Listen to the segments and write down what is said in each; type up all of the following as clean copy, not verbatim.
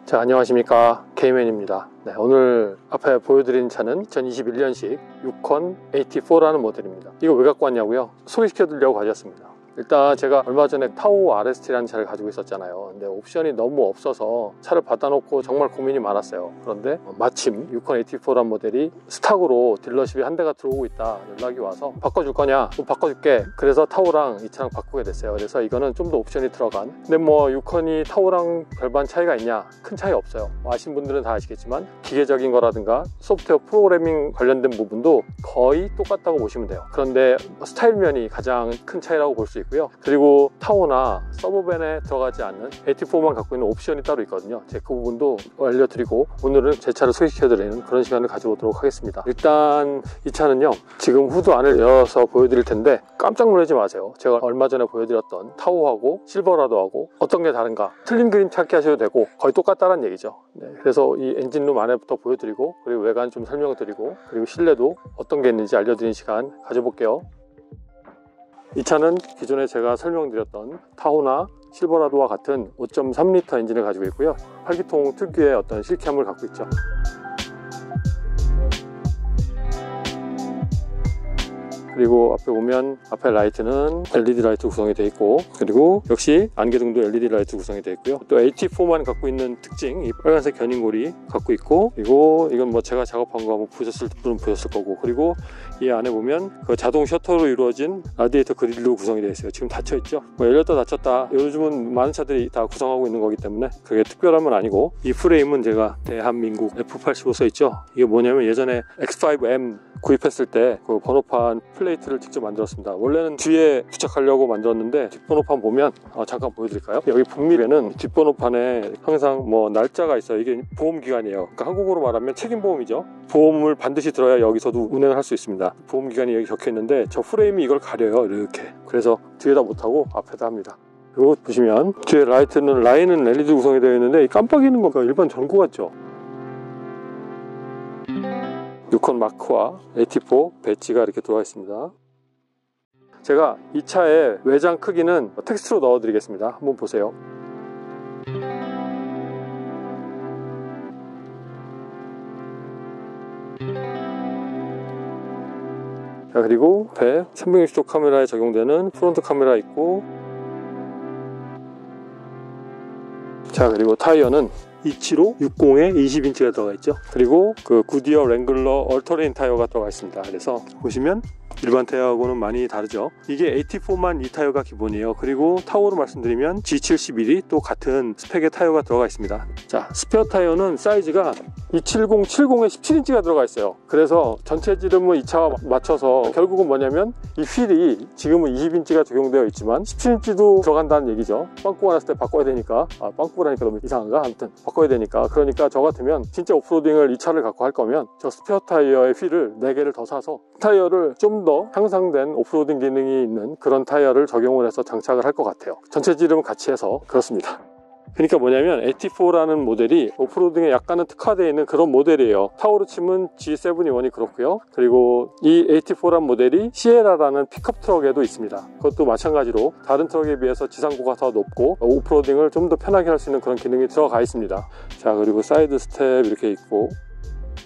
자, 안녕하십니까, K맨입니다. 네, 오늘 앞에 보여드린 차는 2021년식 유콘 AT4라는 모델입니다. 이거 왜 갖고 왔냐고요? 소개시켜 드리려고 가져왔습니다. 일단 제가 얼마 전에 타오 RST라는 차를 가지고 있었잖아요. 근데 옵션이 너무 없어서 차를 받아놓고 정말 고민이 많았어요. 그런데 마침 유콘 AT4라는 모델이 스탁으로 딜러십이 한 대가 들어오고 있다 연락이 와서 바꿔줄 거냐? 바꿔줄게. 그래서 타오랑 이 차랑 바꾸게 됐어요. 그래서 이거는 좀 더 옵션이 들어간, 근데 뭐 유콘이 타오랑 별반 차이가 있냐? 큰 차이 없어요. 아시는 분들은 다 아시겠지만 기계적인 거라든가 소프트웨어 프로그래밍 관련된 부분도 거의 똑같다고 보시면 돼요. 그런데 스타일 면이 가장 큰 차이라고 볼 수 있고, 그리고 타오나 서브밴에 들어가지 않는 AT4만 갖고 있는 옵션이 따로 있거든요. 제가 그 부분도 알려드리고 오늘은 제 차를 소개시켜드리는 그런 시간을 가져보도록 하겠습니다. 일단 이 차는요, 지금 후드 안을 열어서 보여드릴 텐데 깜짝 놀라지 마세요. 제가 얼마 전에 보여드렸던 타오하고 실버라도하고 어떤 게 다른가, 틀린 그림 찾기 하셔도 되고 거의 똑같다는 얘기죠. 네, 그래서 이 엔진룸 안에부터 보여드리고, 그리고 외관 좀 설명드리고, 그리고 실내도 어떤 게 있는지 알려드리는 시간 가져볼게요. 이 차는 기존에 제가 설명드렸던 타오나 실버라도와 같은 5.3L 엔진을 가지고 있고요. 8기통 특유의 어떤 실키함을 갖고 있죠. 그리고 앞에 보면 앞에 라이트는 LED 라이트 구성이 되어 있고, 그리고 역시 안개등도 LED 라이트 구성이 되어 있고요. 또 AT4만 갖고 있는 특징, 이 빨간색 견인고리 갖고 있고, 그리고 이건 뭐 제가 작업한 거 한번 보셨을 분은 보셨을 거고, 그리고 이 안에 보면 그 자동 셔터로 이루어진 라디에이터 그릴로 구성이 되어 있어요. 지금 닫혀 있죠. 뭐 열렸다 닫혔다, 요즘은 많은 차들이 다 구성하고 있는 거기 때문에 그게 특별한 건 아니고, 이 프레임은 제가 대한민국 F85 써 있죠. 이게 뭐냐면 예전에 X5M 구입했을 때 그 번호판 플레이트를 직접 만들었습니다. 원래는 뒤에 부착하려고 만들었는데 뒷번호판 보면 잠깐 보여드릴까요? 여기 북미에는 뒷번호판에 항상 뭐 날짜가 있어요. 이게 보험기간이에요. 그러니까 한국어로 말하면 책임보험이죠. 보험을 반드시 들어야 여기서도 운행을 할 수 있습니다. 보험기간이 여기 적혀 있는데 저 프레임이 이걸 가려요, 이렇게. 그래서 뒤에다 못하고 앞에다 합니다. 그리고 보시면 뒤에 라인은 LED 구성이 되어 있는데 이 깜빡이는 건 일반 전구 같죠? 유콘 마크와 AT4 배지가 이렇게 들어와 있습니다. 제가 이 차의 외장 크기는 텍스트로 넣어 드리겠습니다. 한번 보세요. 자, 그리고 배 360도 카메라에 적용되는 프론트 카메라 있고, 자, 그리고 타이어는 27560에 20인치가 들어가 있죠. 그리고 그 구디어 랭글러 얼터레인 타이어가 들어가 있습니다. 그래서 보시면 일반 타이어하고는 많이 다르죠. 이게 AT4만 이 타이어가 기본이에요. 그리고 타오로 말씀드리면 G71이 또 같은 스펙의 타이어가 들어가 있습니다. 자, 스페어 타이어는 사이즈가 270-70에 17인치가 들어가 있어요. 그래서 전체 지름을 이 차와 맞춰서 결국은 뭐냐면 이 휠이 지금은 20인치가 적용되어 있지만 17인치도 들어간다는 얘기죠. 빵꾸가 났을 때 바꿔야 되니까, 빵꾸가 나니까 너무 이상한가? 아무튼 바꿔야 되니까. 그러니까 저 같으면 진짜 오프로딩을 이 차를 갖고 할 거면 저 스페어 타이어의 휠을 4개를 더 사서 타이어를 좀 더 향상된 오프로딩 기능이 있는 그런 타이어를 적용을 해서 장착을 할 것 같아요. 전체 지름은 같이 해서 그렇습니다. 그러니까 뭐냐면 AT4라는 모델이 오프로딩에 약간은 특화되어 있는 그런 모델이에요. 타오로 치면 G71이 그렇고요. 그리고 이 AT4라는 모델이 시에라라는 픽업 트럭에도 있습니다. 그것도 마찬가지로 다른 트럭에 비해서 지상고가 더 높고 오프로딩을 좀 더 편하게 할 수 있는 그런 기능이 들어가 있습니다. 자, 그리고 사이드 스텝 이렇게 있고,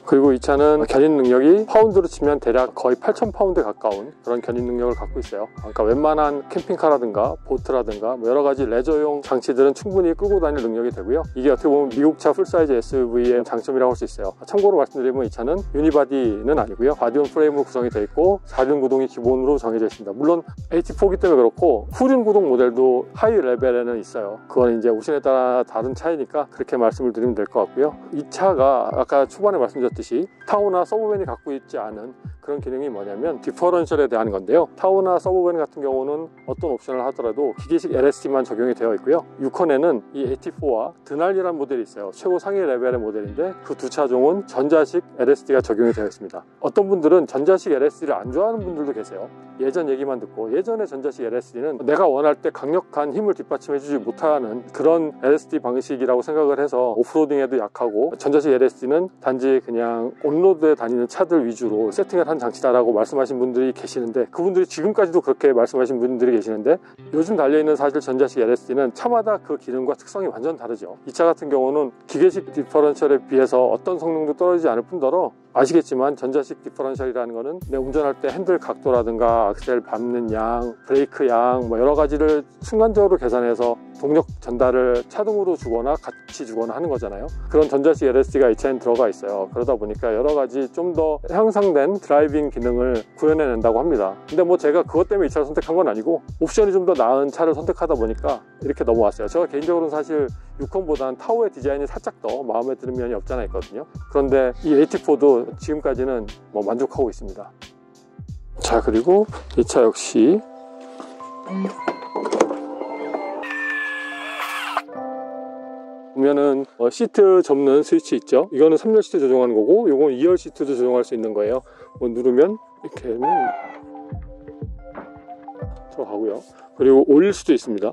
그리고 이 차는 견인 능력이 파운드로 치면 대략 거의 8,000파운드에 가까운 그런 견인 능력을 갖고 있어요. 그러니까 웬만한 캠핑카라든가 보트라든가 뭐 여러 가지 레저용 장치들은 충분히 끌고 다닐 능력이 되고요. 이게 어떻게 보면 미국차 풀사이즈 SUV의 장점이라고 할 수 있어요. 참고로 말씀드리면 이 차는 유니바디는 아니고요. 바디온 프레임으로 구성이 되어 있고 4륜 구동이 기본으로 정해져 있습니다. 물론 AT4기 때문에 그렇고 후륜 구동 모델도 하이 레벨에는 있어요. 그건 이제 옵션에 따라 다른 차이니까 그렇게 말씀을 드리면 될 것 같고요. 이 차가 아까 초반에 말씀드렸듯이 타오나 서브밴이 갖고 있지 않은 그런 기능이 뭐냐면 디퍼런셜에 대한 건데요. 타오나 서브밴 같은 경우는 어떤 옵션을 하더라도 기계식 LSD만 적용이 되어 있고요. 유콘에는 이 AT4와 드날리라는 모델이 있어요. 최고 상위 레벨의 모델인데 그 두 차종은 전자식 LSD가 적용이 되어 있습니다. 어떤 분들은 전자식 LSD를 안 좋아하는 분들도 계세요. 예전 얘기만 듣고, 예전에 전자식 LSD는 내가 원할 때 강력한 힘을 뒷받침해주지 못하는 그런 LSD 방식이라고 생각을 해서 오프로딩에도 약하고, 전자식 LSD는 단지 그냥 온로드에 다니는 차들 위주로 세팅을 한 장치다라고 말씀하신 분들이 계시는데, 그분들이 지금까지도 그렇게 말씀하신 분들이 계시는데, 요즘 달려있는 사실 전자식 LSD는 차마다 그 기능과 특성이 완전 다르죠. 이 차 같은 경우는 기계식 디퍼런셜에 비해서 어떤 성능도 떨어지지 않을 뿐더러, 아시겠지만 전자식 디퍼런셜이라는 거는 내 운전할 때 핸들 각도라든가 악셀 밟는 양, 브레이크 양, 뭐 여러 가지를 순간적으로 계산해서 동력 전달을 차등으로 주거나 같이 주거나 하는 거잖아요. 그런 전자식 LSD가 이 차에는 들어가 있어요. 그러다 보니까 여러 가지 좀 더 향상된 드라이빙 기능을 구현해낸다고 합니다. 근데 뭐 제가 그것 때문에 이 차를 선택한 건 아니고, 옵션이 좀 더 나은 차를 선택하다 보니까 이렇게 넘어왔어요. 제가 개인적으로는 사실 유콘보다는 타오의 디자인이 살짝 더 마음에 드는 면이 없지 않아 있거든요. 그런데 이 AT4도 지금까지는 뭐 만족하고 있습니다. 자, 그리고 이 차 역시 보면은 시트 접는 스위치 있죠. 이거는 3열 시트 조정하는 거고, 이건 2열 시트도 조정할 수 있는 거예요. 뭐 누르면 이렇게 들어가고요. 그리고 올릴 수도 있습니다.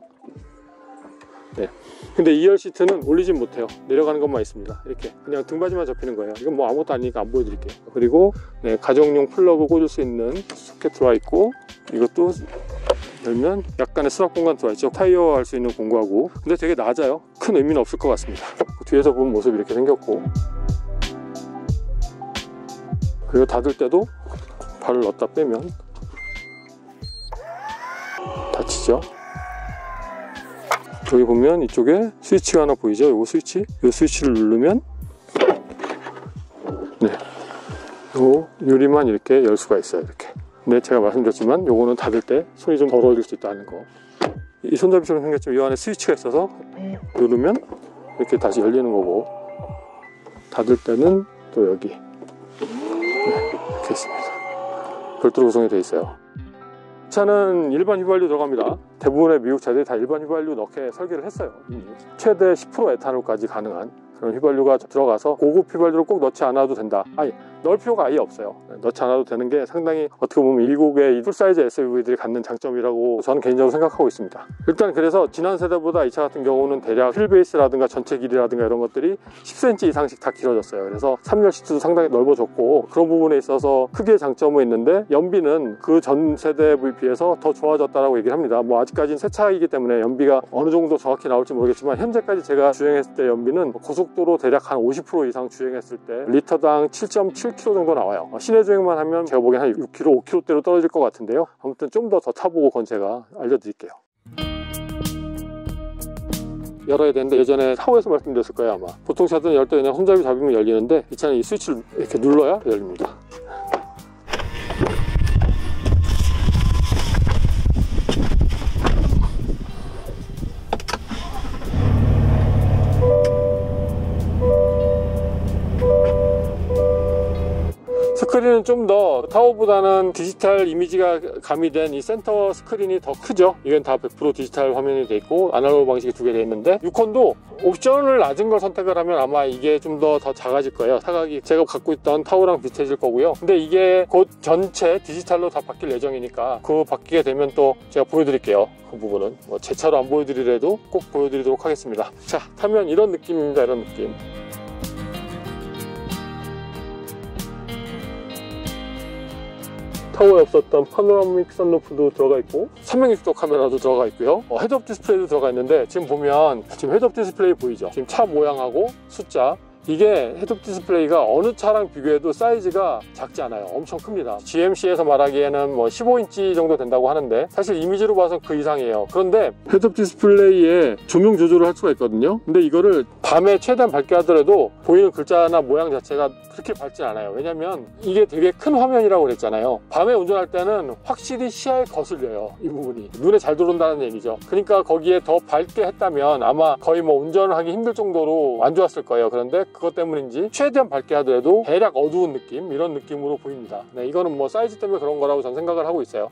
네. 근데 2열 시트는 올리진 못해요. 내려가는 것만 있습니다. 이렇게 그냥 등받이만 접히는 거예요. 이건 뭐 아무것도 아니니까 안 보여드릴게요. 그리고 네, 가정용 플러그 꽂을 수 있는 소켓 들어와 있고, 이것도 열면 약간의 수납 공간 들어와 있죠. 타이어 할 수 있는 공구하고. 근데 되게 낮아요. 큰 의미는 없을 것 같습니다. 뒤에서 보면 모습이 이렇게 생겼고, 그리고 닫을 때도 발을 넣었다 빼면 닫히죠. 여기 보면 이쪽에 스위치가 하나 보이죠? 요거 스위치? 이 스위치를 누르면 네, 요 유리만 이렇게 열 수가 있어요. 이렇게. 근데 제가 말씀드렸지만 요거는 닫을 때 손이 좀 더러워질 수 있다는 거. 이 손잡이처럼 생겼지만 이 안에 스위치가 있어서 누르면 이렇게 다시 열리는 거고, 닫을 때는 또 여기 이렇게 있습니다. 별도로 구성이 되어 있어요. 차는 일반 휘발유 들어갑니다. 대부분의 미국 차들이 다 일반 휘발유 넣게 설계를 했어요. 이미 최대 10% 에탄올까지 가능한 그런 휘발유가 들어가서 고급 휘발유를 꼭 넣지 않아도 된다. 아니, 넣을 필요가 아예 없어요. 넣지 않아도 되는 게 상당히 어떻게 보면 미국의 풀사이즈 SUV들이 갖는 장점이라고 저는 개인적으로 생각하고 있습니다. 일단 그래서 지난 세대보다 이 차 같은 경우는 대략 휠베이스라든가 전체 길이라든가 이런 것들이 10cm 이상씩 다 길어졌어요. 그래서 3열 시트도 상당히 넓어졌고, 그런 부분에 있어서 크게 장점은 있는데, 연비는 그 전 세대에 비해서 더 좋아졌다고 얘기를 합니다. 뭐 아직까지는 새 차이기 때문에 연비가 어느 정도 정확히 나올지 모르겠지만, 현재까지 제가 주행했을 때 연비는 고속도로 대략 한 50% 이상 주행했을 때 리터당 7.7km 정도 나와요. 시내 주행만 하면 제가 보기엔 한 6km, 5km대로 떨어질 것 같은데요. 아무튼 좀 더 타보고 그건 제가 알려드릴게요. 열어야 되는데, 예전에 타워에서 말씀드렸을 거예요 아마. 보통 차들은 열 때 그냥 손잡이 잡으면 열리는데, 이 차는 이 스위치를 이렇게 눌러야 열립니다. 스크린은 좀 더 타워보다는 디지털 이미지가 가미된 이 센터 스크린이 더 크죠. 이건 다 100% 디지털 화면이 돼 있고, 아날로그 방식이 두 개 돼 있는데, 유콘도 옵션을 낮은 걸 선택을 하면 아마 이게 좀 더 작아질 거예요. 사각이 제가 갖고 있던 타워랑 비슷해질 거고요. 근데 이게 곧 전체 디지털로 다 바뀔 예정이니까, 그거 바뀌게 되면 또 제가 보여드릴게요. 그 부분은 뭐 제 차로 안 보여드리더라도 꼭 보여드리도록 하겠습니다. 자, 타면 이런 느낌입니다. 이런 느낌. 타워에 없었던 파노라믹 선루프도 들어가 있고, 360도 카메라도 들어가 있고요. 헤드업 디스플레이도 들어가 있는데, 지금 보면 지금 헤드업 디스플레이 보이죠? 지금 차 모양하고 숫자, 이게 헤드업 디스플레이가 어느 차랑 비교해도 사이즈가 작지 않아요. 엄청 큽니다. GMC에서 말하기에는 뭐 15인치 정도 된다고 하는데, 사실 이미지로 봐서 그 이상이에요. 그런데 헤드업 디스플레이에 조명 조절을 할 수가 있거든요. 근데 이거를 밤에 최대한 밝게 하더라도 보이는 글자나 모양 자체가 그렇게 밝진 않아요. 왜냐면 이게 되게 큰 화면이라고 그랬잖아요. 밤에 운전할 때는 확실히 시야에 거슬려요. 이 부분이 눈에 잘 들어온다는 얘기죠. 그러니까 거기에 더 밝게 했다면 아마 거의 뭐 운전을 하기 힘들 정도로 안 좋았을 거예요. 그런데 그것 때문인지 최대한 밝게 하더라도 대략 어두운 느낌, 이런 느낌으로 보입니다. 네, 이거는 뭐 사이즈 때문에 그런 거라고 저는 생각을 하고 있어요.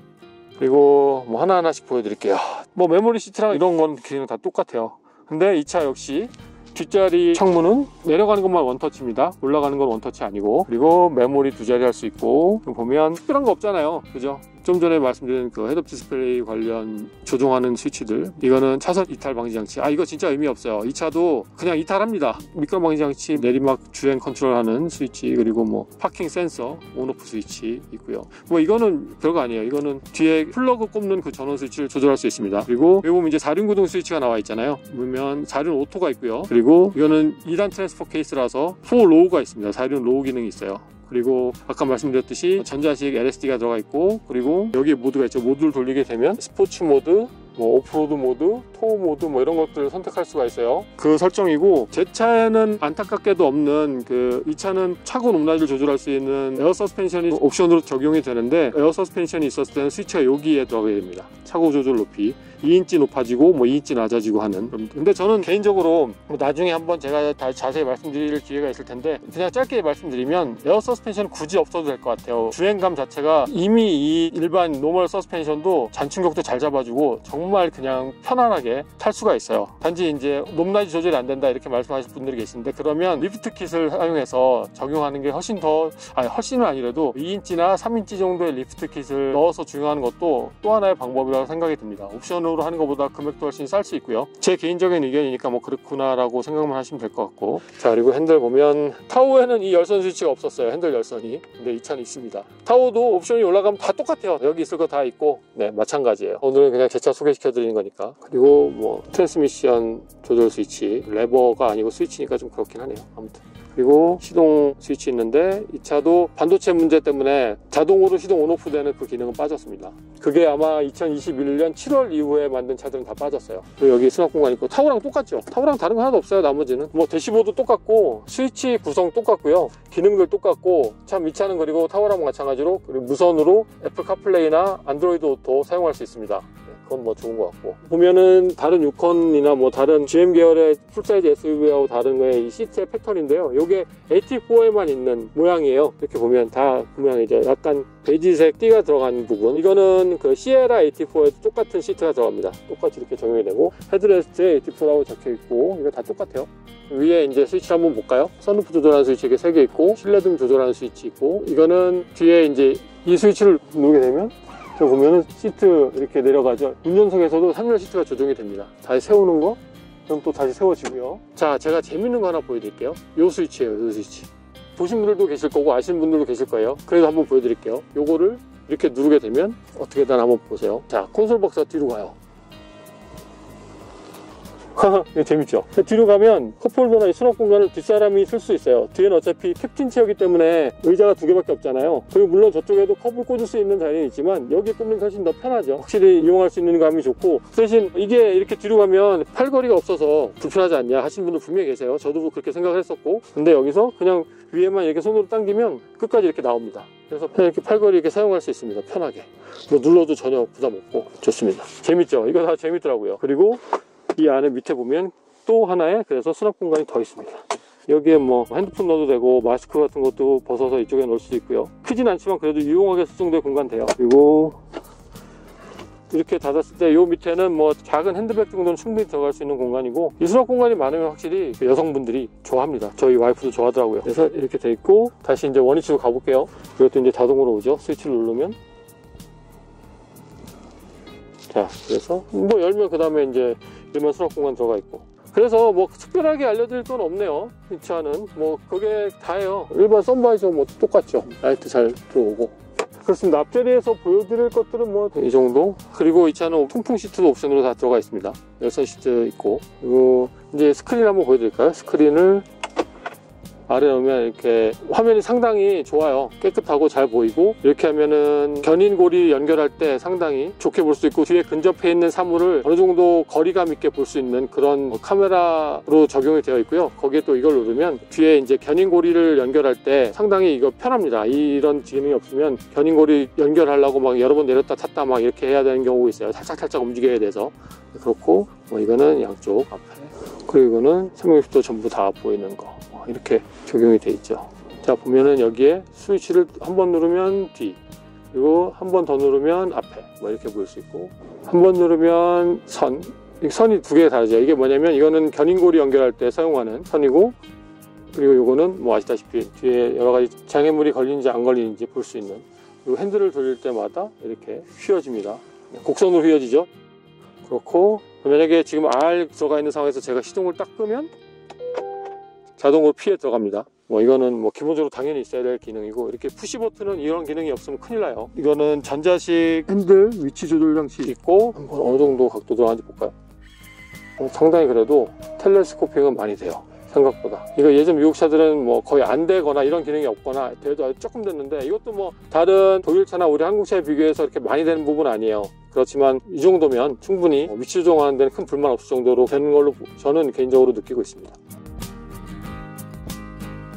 그리고 뭐 하나하나씩 보여드릴게요. 뭐 메모리 시트랑 이런 건 기능 다 똑같아요. 근데 이 차 역시 뒷자리 창문은 내려가는 것만 원터치입니다. 올라가는 건 원터치 아니고, 그리고 메모리 두 자리 할 수 있고, 보면 특별한 거 없잖아요. 그죠? 좀 전에 말씀드린 그 헤드업 디스플레이 관련 조종하는 스위치들, 이거는 차선 이탈 방지 장치. 이거 진짜 의미 없어요. 이 차도 그냥 이탈합니다. 미끄럼 방지 장치, 내리막 주행 컨트롤하는 스위치, 그리고 뭐 파킹 센서, 온오프 스위치 있고요. 뭐 이거는 별거 아니에요. 이거는 뒤에 플러그 꼽는 그 전원 스위치를 조절할 수 있습니다. 그리고 여기 보면 이제 4륜 구동 스위치가 나와 있잖아요. 보면 4륜 오토가 있고요. 그리고 이거는 2단 트랜스퍼 케이스라서 4로우가 있습니다. 4륜 로우 기능이 있어요. 그리고 아까 말씀드렸듯이 전자식 LSD가 들어가 있고, 그리고 여기에 모드가 있죠. 모드를 돌리게 되면 스포츠 모드, 뭐 오프로드 모드, 토어 모드 뭐 이런 것들을 선택할 수가 있어요. 그 설정이고, 제 차에는 안타깝게도 없는 이 차는 차고 높낮이를 조절할 수 있는 에어 서스펜션이 옵션으로 적용이 되는데, 에어 서스펜션이 있었을 때는 스위치가 여기에 들어가게 됩니다. 차고 조절 높이 2인치 높아지고 뭐 2인치 낮아지고 하는. 근데 저는 개인적으로 뭐 나중에 한번 제가 다 자세히 말씀드릴 기회가 있을 텐데, 그냥 짧게 말씀드리면 에어 서스펜션은 굳이 없어도 될 것 같아요. 주행감 자체가 이미 이 일반 노멀 서스펜션도 잔충격도 잘 잡아주고 정말 그냥 편안하게 탈 수가 있어요. 단지 이제 높낮이 조절이 안 된다 이렇게 말씀하실 분들이 계신데, 그러면 리프트 킷을 사용해서 적용하는 게 훨씬은 아니라도 2인치나 3인치 정도의 리프트 킷을 넣어서 주행하는 것도 또 하나의 방법이라고 생각이 듭니다. 옵션으로 하는 것보다 금액도 훨씬 쌀 수 있고요. 제 개인적인 의견이니까 뭐 그렇구나라고 생각만 하시면 될 것 같고. 자, 그리고 핸들 보면 타오에는 이 열선 스위치가 없었어요. 핸들 열선이. 근데 이 차는 있습니다. 타오도 옵션이 올라가면 다 똑같아요. 여기 있을 거 다 있고, 네, 마찬가지예요. 오늘은 그냥 제 차 소개시켜 드리는 거니까. 그리고 뭐 트랜스미션 조절 스위치, 레버가 아니고 스위치니까 좀 그렇긴 하네요. 아무튼. 그리고 시동 스위치 있는데, 이 차도 반도체 문제 때문에 자동으로 시동 온오프 되는 그 기능은 빠졌습니다. 그게 아마 2021년 7월 이후에 만든 차들은 다 빠졌어요. 그리고 여기 수납 공간 있고, 타오랑 똑같죠. 타오랑 다른 거 하나도 없어요. 나머지는 뭐 대시보드 똑같고, 스위치 구성 똑같고요, 기능들 똑같고, 참 이 차는 그리고 타오랑 마찬가지로 그리고 무선으로 애플 카플레이나 안드로이드 오토 사용할 수 있습니다. 그건 뭐 좋은 것 같고, 보면은 다른 유컨이나 뭐 다른 GM 계열의 풀사이즈 SUV하고 다른 거의 이 시트의 패턴인데요, 요게 AT4에만 있는 모양이에요. 이렇게 보면 다 모양이죠. 약간 베이지색 띠가 들어간 부분, 이거는 그 시에라 AT4에도 똑같은 시트가 들어갑니다. 똑같이 이렇게 적용이 되고, 헤드레스트에 AT4라고 적혀 있고, 이거 다 똑같아요. 위에 이제 스위치 한번 볼까요? 선루프 조절하는 스위치 이게 3개 있고, 실내등 조절하는 스위치 있고, 이거는 뒤에 이제 이 스위치를 누르게 되면 저 보면은 시트 이렇게 내려가죠. 운전석에서도 3열 시트가 조정이 됩니다. 다시 세우는 거, 그럼 또 다시 세워지고요. 자, 제가 재밌는 거 하나 보여드릴게요. 요 스위치예요. 요 스위치. 보신 분들도 계실 거고 아시는 분들도 계실 거예요. 그래도 한번 보여드릴게요. 요거를 이렇게 누르게 되면 어떻게 되나 한번 보세요. 자, 콘솔 박스가 뒤로 가요. 이거 재밌죠? 뒤로 가면 컵홀더나 수납 공간을 뒷사람이 쓸 수 있어요. 뒤에는 어차피 캡틴 체어이기 때문에 의자가 2개밖에 없잖아요. 그리고 물론 저쪽에도 컵을 꽂을 수 있는 자리는 있지만, 여기 꼽는 게 훨씬 더 편하죠. 확실히 이용할 수 있는 감이 좋고, 대신 이게 이렇게 뒤로 가면 팔걸이가 없어서 불편하지 않냐 하시는 분들 분명히 계세요. 저도 그렇게 생각을 했었고, 근데 여기서 그냥 위에만 이렇게 손으로 당기면 끝까지 이렇게 나옵니다. 그래서 그냥 이렇게 팔걸이 이렇게 사용할 수 있습니다. 편하게. 뭐 눌러도 전혀 부담 없고 좋습니다. 재밌죠? 이거 다 재밌더라고요. 그리고 이 안에 밑에 보면 또 하나의 그래서 수납 공간이 더 있습니다. 여기에 뭐 핸드폰 넣어도 되고, 마스크 같은 것도 벗어서 이쪽에 넣을 수도 있고요. 크진 않지만 그래도 유용하게 쓸 정도의 공간 돼요. 그리고 이렇게 닫았을 때 이 밑에는 뭐 작은 핸드백 정도는 충분히 들어갈 수 있는 공간이고, 이 수납 공간이 많으면 확실히 여성분들이 좋아합니다. 저희 와이프도 좋아하더라고요. 그래서 이렇게 돼 있고, 다시 이제 원위치로 가볼게요. 이것도 이제 자동으로 오죠. 스위치를 누르면. 자, 그래서 뭐 열면 그 다음에 이제 일반 수납 공간 들어가 있고, 그래서 뭐 특별하게 알려드릴 건 없네요. 이 차는 뭐 그게 다예요. 일반 썬바이저 뭐 똑같죠. 라이트 잘 들어오고. 그렇습니다. 앞자리에서 보여드릴 것들은 뭐 이 정도. 그리고 이 차는 통풍 시트도 옵션으로 다 들어가 있습니다. 열선 시트 있고, 그리고 이제 스크린 한번 보여드릴까요? 스크린을 아래 놓으면 이렇게 화면이 상당히 좋아요. 깨끗하고 잘 보이고, 이렇게 하면은 견인고리 연결할 때 상당히 좋게 볼 수 있고, 뒤에 근접해 있는 사물을 어느 정도 거리감 있게 볼 수 있는 그런 카메라로 적용이 되어 있고요. 거기에 또 이걸 누르면 뒤에 이제 견인고리를 연결할 때 상당히 이거 편합니다. 이런 기능이 없으면 견인고리 연결하려고 막 여러 번 내렸다 탔다 막 이렇게 해야 되는 경우가 있어요. 살짝 움직여야 돼서. 그렇고, 뭐 이거는 양쪽 앞에, 그리고 이거는 360도 전부 다 보이는 거, 이렇게 적용이 돼 있죠. 자, 보면은 여기에 스위치를 한 번 누르면 뒤, 그리고 한 번 더 누르면 앞에, 뭐 이렇게 보일 수 있고, 한 번 누르면 선이 2개 다르죠. 이게 뭐냐면 이거는 견인고리 연결할 때 사용하는 선이고, 그리고 이거는 뭐 아시다시피 뒤에 여러 가지 장애물이 걸리는지 안 걸리는지 볼 수 있는 그리고 핸들을 돌릴 때마다 이렇게 휘어집니다. 곡선으로 휘어지죠. 그렇고 만약에 지금 R 들어가 있는 상황에서 제가 시동을 딱 끄면 자동으로 P에 들어갑니다. 뭐 이거는 뭐 기본적으로 당연히 있어야 될 기능이고, 이렇게 푸시 버튼은 이런 기능이 없으면 큰일 나요. 이거는 전자식 핸들 위치 조절 장치 있고, 한번 어느 정도 각도 들어가는지 볼까요? 상당히 그래도 텔레스코핑은 많이 돼요, 생각보다. 이거 예전 미국 차들은 뭐 거의 안 되거나 이런 기능이 없거나 돼도 아주 조금 됐는데, 이것도 뭐 다른 독일차나 우리 한국차에 비교해서 이렇게 많이 되는 부분은 아니에요. 그렇지만 이 정도면 충분히 위치 조정하는 데는 큰 불만 없을 정도로 되는 걸로 저는 개인적으로 느끼고 있습니다.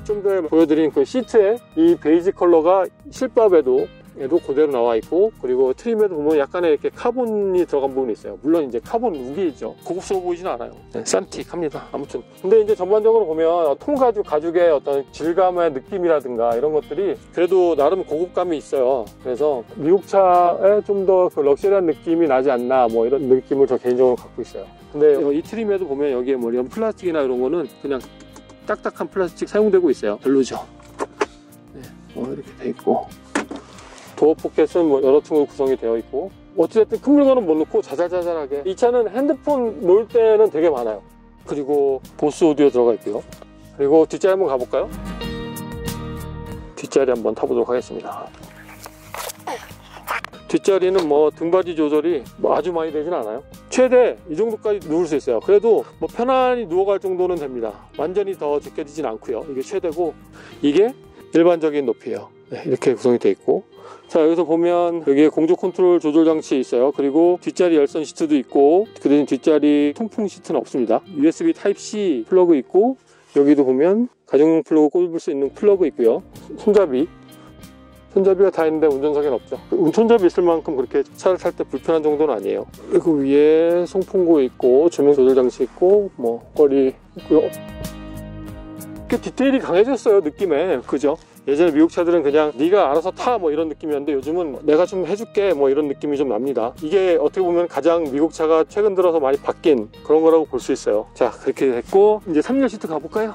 좀 전에 보여드린 그 시트에 이 베이지 컬러가 실밥에도 얘도 그대로 나와 있고, 그리고 트림에도 보면 약간의 이렇게 카본이 들어간 부분이 있어요. 물론 이제 카본 무게이죠. 고급스러워 보이진 않아요. 네, 싼틱합니다. 아무튼 근데 이제 전반적으로 보면 가죽의 어떤 질감의 느낌이라든가 이런 것들이 그래도 나름 고급감이 있어요. 그래서 미국 차에 좀 더 그 럭셔리한 느낌이 나지 않나, 뭐 이런 느낌을 저 개인적으로 갖고 있어요. 근데 이 트림에도 보면 여기에 뭐 이런 플라스틱이나 이런 거는 그냥 딱딱한 플라스틱 사용되고 있어요. 별로죠. 네, 이렇게 돼 있고, 도어 포켓은 뭐 여러 층으로 구성이 되어 있고, 어찌됐든 큰 물건은 못 넣고 자잘자잘하게. 이 차는 핸드폰 놓을 때는 되게 많아요. 그리고 보스 오디오 들어가 있고요. 그리고 뒷자리 한번 가볼까요? 뒷자리 한번 타보도록 하겠습니다. 뒷자리는 뭐 등받이 조절이 뭐 아주 많이 되진 않아요. 최대 이 정도까지 누울 수 있어요. 그래도 뭐 편안히 누워갈 정도는 됩니다. 완전히 더 제껴지진 않고요. 이게 최대고, 이게 일반적인 높이에요. 네, 이렇게 구성이 되어 있고, 자, 여기서 보면 여기에 공조 컨트롤 조절 장치 있어요. 그리고 뒷자리 열선 시트도 있고, 그 대신 뒷자리 통풍 시트는 없습니다. USB 타입C 플러그 있고, 여기도 보면 가정용 플러그 꼽을 수 있는 플러그 있고요. 손잡이가 다 있는데 운전석에는 없죠. 손잡이 있을 만큼 그렇게 차를 탈 때 불편한 정도는 아니에요. 그리고 위에 송풍구 있고, 조명 조절 장치 있고, 뭐 거리 있고요. 꽤 디테일이 강해졌어요, 느낌에. 그죠? 예전에 미국 차들은 그냥 네가 알아서 타 뭐 이런 느낌이었는데, 요즘은 내가 좀 해줄게 뭐 이런 느낌이 좀 납니다. 이게 어떻게 보면 가장 미국 차가 최근 들어서 많이 바뀐 그런 거라고 볼 수 있어요. 자, 그렇게 됐고, 이제 3열 시트 가볼까요?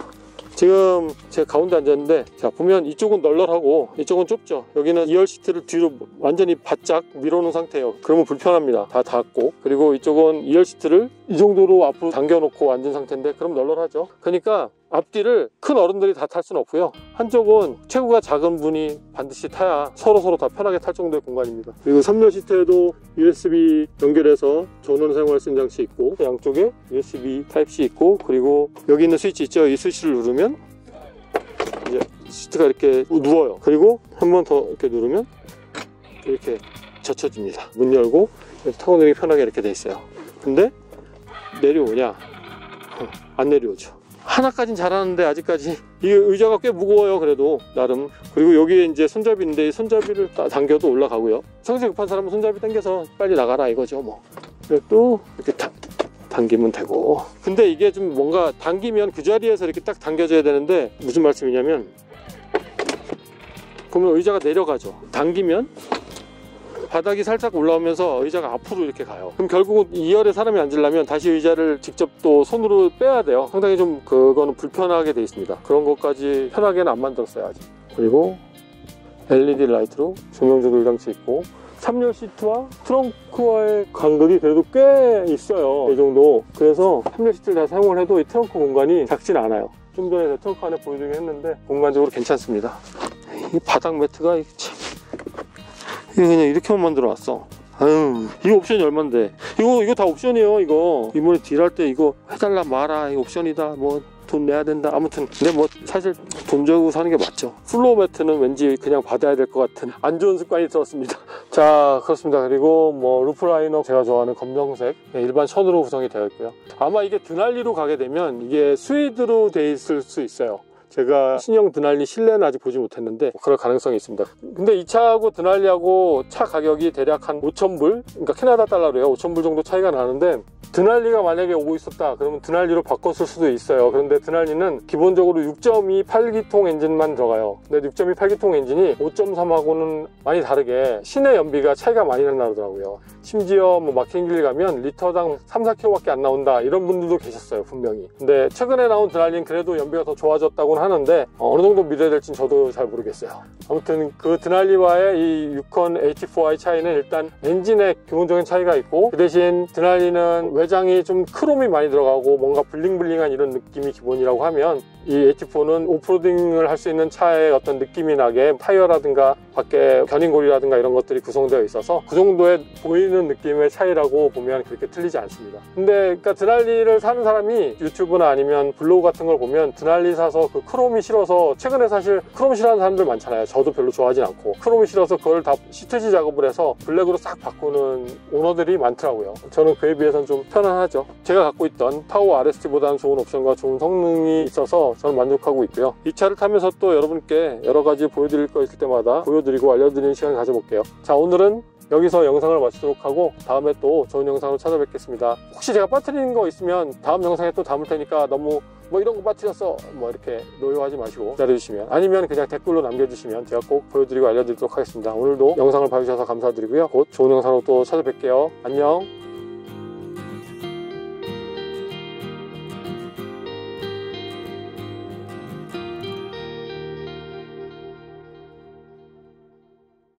지금 제가 가운데 앉았는데, 자, 보면 이쪽은 널널하고 이쪽은 좁죠. 여기는 2열 시트를 뒤로 완전히 바짝 밀어놓은 상태예요. 그러면 불편합니다. 다 닿았고. 그리고 이쪽은 2열 시트를 이 정도로 앞으로 당겨놓고 앉은 상태인데, 그럼 널널하죠. 그러니까 앞뒤를 큰 어른들이 다 탈 수는 없고요. 한쪽은 체구가 작은 분이 반드시 타야 서로 다 편하게 탈 정도의 공간입니다. 그리고 3열 시트에도 USB 연결해서 전원 사용할 수 있는 장치 있고, 양쪽에 USB 타입C 있고, 그리고 여기 있는 스위치 있죠. 이 스위치를 누르면 이제 시트가 이렇게 누워요. 그리고 한 번 더 이렇게 누르면 이렇게 젖혀집니다. 문 열고 타고 내리기 편하게 이렇게 돼 있어요. 근데 내려오냐? 안 내려오죠. 하나까진 잘하는데 아직까지 이 의자가 꽤 무거워요. 그래도 나름. 그리고 여기에 이제 손잡이인데, 이 손잡이를 당겨도 올라가고요. 성질 급한 사람은 손잡이 당겨서 빨리 나가라 이거죠. 뭐 또 이렇게 당기면 되고. 근데 이게 좀 뭔가 당기면 그 자리에서 이렇게 딱 당겨져야 되는데, 무슨 말씀이냐면, 보면 의자가 내려가죠. 당기면 바닥이 살짝 올라오면서 의자가 앞으로 이렇게 가요. 그럼 결국은 2열에 사람이 앉으려면 다시 의자를 직접 또 손으로 빼야 돼요. 상당히 좀 그거는 불편하게 돼 있습니다. 그런 것까지 편하게는 안 만들었어요, 아직. 그리고 LED 라이트로 조명 조절 장치 있고, 3열 시트와 트렁크와의 간극이 그래도 꽤 있어요. 이 정도. 그래서 3열 시트를 다 사용을 해도 이 트렁크 공간이 작진 않아요. 좀 전에 트렁크 안에 보여드리긴 했는데 공간적으로 괜찮습니다. 이 바닥 매트가 참, 이거 그냥 이렇게만 만들어 놨어. 아유, 이거 옵션이 얼만데. 이거 다 옵션이에요. 이거 이번에 딜할 때 이거 해달라 마라, 이거 옵션이다, 뭐 돈 내야 된다. 아무튼 근데 뭐 사실 돈 주고 사는 게 맞죠. 플로어 매트는 왠지 그냥 받아야 될 것 같은 안 좋은 습관이 들었습니다. 자, 그렇습니다. 그리고 뭐 루프 라이너 제가 좋아하는 검정색 일반 션으로 구성이 되어 있고요. 아마 이게 드날리로 가게 되면 이게 스위드로 돼 있을 수 있어요. 제가 신형 드날리 실내는 아직 보지 못했는데 그럴 가능성이 있습니다. 근데 이 차하고 드날리하고 차 가격이 대략 한 5,000불, 그러니까 캐나다 달러로요. 5,000불 정도 차이가 나는데, 드날리가 만약에 오고 있었다 그러면 드날리로 바꿨을 수도 있어요. 그런데 드날리는 기본적으로 6.2 8기통 엔진만 들어가요. 근데 6.2 8기통 엔진이 5.3하고는 많이 다르게 시내 연비가 차이가 많이 나더라고요. 심지어 뭐 막힌 길 가면 리터당 3-4km밖에 안 나온다 이런 분들도 계셨어요, 분명히. 근데 최근에 나온 드날리는 그래도 연비가 더 좋아졌다고는 하는데 어느 정도 믿어야 될지는 저도 잘 모르겠어요. 아무튼 그 드날리와의 이 유콘 AT4i 차이는 일단 엔진의 기본적인 차이가 있고, 그 대신 드날리는 외장이 좀 크롬이 많이 들어가고 뭔가 블링블링한 이런 느낌이 기본이라고 하면, 이 AT4는 오프로딩을 할 수 있는 차의 어떤 느낌이 나게 타이어라든가 밖에 견인고리라든가 이런 것들이 구성되어 있어서 그 정도의 보이는 느낌의 차이라고 보면 그렇게 틀리지 않습니다. 근데 그러니까 드날리를 사는 사람이 유튜브나 아니면 블로그 같은 걸 보면 드날리 사서 그 크롬이 싫어서, 최근에 사실 크롬 싫어하는 사람들 많잖아요. 저도 별로 좋아하진 않고 크롬이 싫어서 그걸 다 시트지 작업을 해서 블랙으로 싹 바꾸는 오너들이 많더라고요. 저는 그에 비해서는 좀 편안하죠. 제가 갖고 있던 타오 RST보다는 좋은 옵션과 좋은 성능이 있어서 저는 만족하고 있고요. 이 차를 타면서 또 여러분께 여러 가지 보여드릴 거 있을 때마다 보여드리고 알려드리는 시간 가져볼게요. 자, 오늘은 여기서 영상을 마치도록 하고 다음에 또 좋은 영상으로 찾아뵙겠습니다. 혹시 제가 빠뜨리는 거 있으면 다음 영상에 또 담을 테니까 너무 뭐 이런 거 빠뜨렸어 뭐 이렇게 노여하지 마시고 기다려주시면, 아니면 그냥 댓글로 남겨주시면 제가 꼭 보여드리고 알려드리도록 하겠습니다. 오늘도 영상을 봐주셔서 감사드리고요. 곧 좋은 영상으로 또 찾아뵐게요. 안녕.